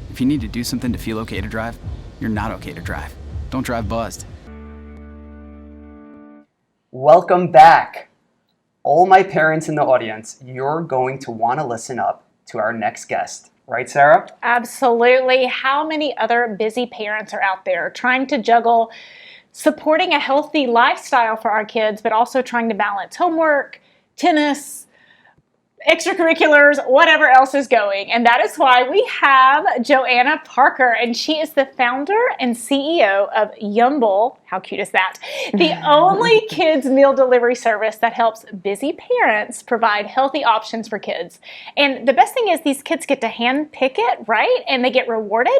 If you need to do something to feel okay to drive, you're not okay to drive. Don't drive buzzed. Welcome back. All my parents in the audience, you're going to want to listen up to our next guest. Right, Sarah? Absolutely. How many other busy parents are out there trying to juggle supporting a healthy lifestyle for our kids, but also trying to balance homework, tennis, extracurriculars, whatever else is going. And that is why we have Joanna-Parker, and she is the founder and CEO of Yumble. How cute is that? The only kids meal delivery service that helps busy parents provide healthy options for kids. And the best thing is these kids get to hand pick it, right? And they get rewarded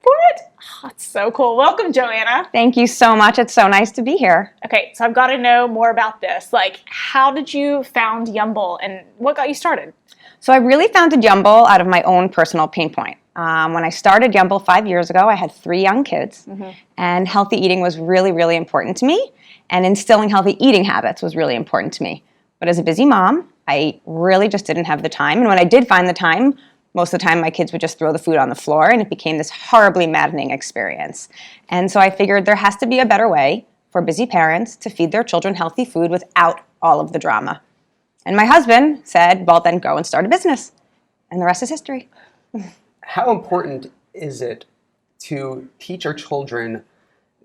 for it. Oh, it's so cool. Welcome, Joanna. Thank you so much. It's so nice to be here. Okay, so I've got to know more about this. Like, how did you found Yumble and what got you started? So I really founded Yumble out of my own personal pain point. When I started Yumble 5 years ago, I had 3 young kids, and healthy eating was really, really important to me, and instilling healthy eating habits was really important to me. But as a busy mom, I really just didn't have the time, and when I did find the time, most of the time my kids would just throw the food on the floor, and it became this horribly maddening experience. And so I figured there has to be a better way for busy parents to feed their children healthy food without all of the drama. And my husband said, well, then go and start a business. And the rest is history. How important is it to teach our children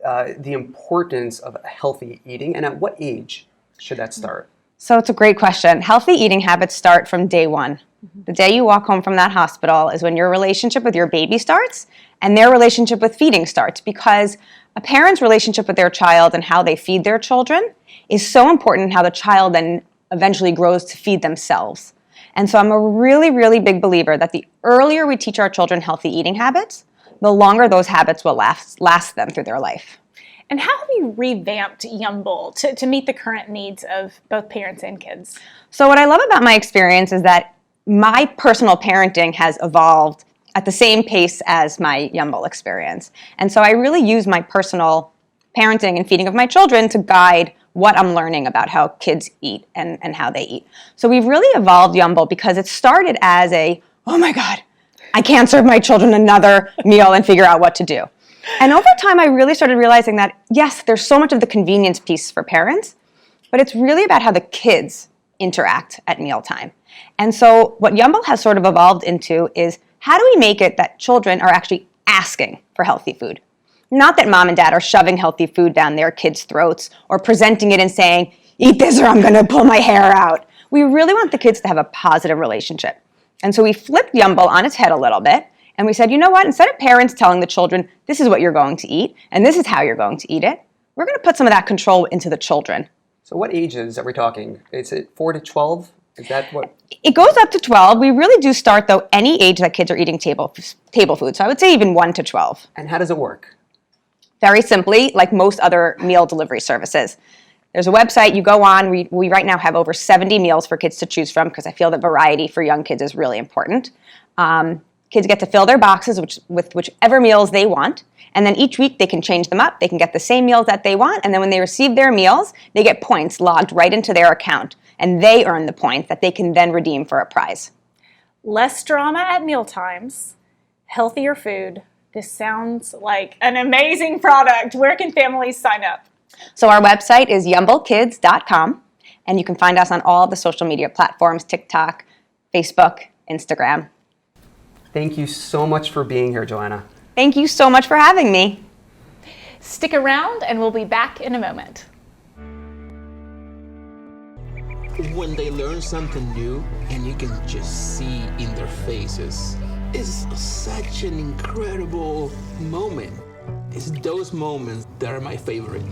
the importance of healthy eating, and at what age should that start? So it's a great question. Healthy eating habits start from day one. The day you walk home from that hospital is when your relationship with your baby starts and their relationship with feeding starts, because a parent's relationship with their child and how they feed their children is so important in how the child then eventually grows to feed themselves. And so I'm a really, really big believer that the earlier we teach our children healthy eating habits, the longer those habits will last them through their life. And how have you revamped Yumble to meet the current needs of both parents and kids? So what I love about my experience is that my personal parenting has evolved at the same pace as my Yumble experience. And so I really use my personal parenting and feeding of my children to guide what I'm learning about how kids eat and how they eat. So we've really evolved Yumble because it started as oh my God, I can't serve my children another meal and figure out what to do. And over time, I really started realizing that, yes, there's so much of the convenience piece for parents, but it's really about how the kids interact at mealtime. And so what Yumble has sort of evolved into is, how do we make it that children are actually asking for healthy food? Not that mom and dad are shoving healthy food down their kids' throats or presenting it and saying, eat this or I'm going to pull my hair out. We really want the kids to have a positive relationship. And so we flipped Yumble on its head a little bit, and we said, you know what, instead of parents telling the children, this is what you're going to eat, and this is how you're going to eat it, we're going to put some of that control into the children. So what ages are we talking? Is it 4 to 12? Is that what? It goes up to 12. We really do start, though, any age that kids are eating table food. So I would say even 1 to 12. And how does it work? Very simply, like most other meal delivery services. There's a website you go on. We right now have over 70 meals for kids to choose from, because I feel that variety for young kids is really important. Kids get to fill their boxes with whichever meals they want, and then each week they can change them up. They can get the same meals that they want, and then when they receive their meals, they get points logged right into their account, and they earn the points that they can then redeem for a prize. Less drama at mealtimes, healthier food. This sounds like an amazing product. Where can families sign up? So our website is yumblekids.com, and you can find us on all the social media platforms, TikTok, Facebook, Instagram. Thank you so much for being here, Joanna. Thank you so much for having me. Stick around and we'll be back in a moment. When they learn something new and you can just see in their faces, it's such an incredible moment. It's those moments that are my favorite.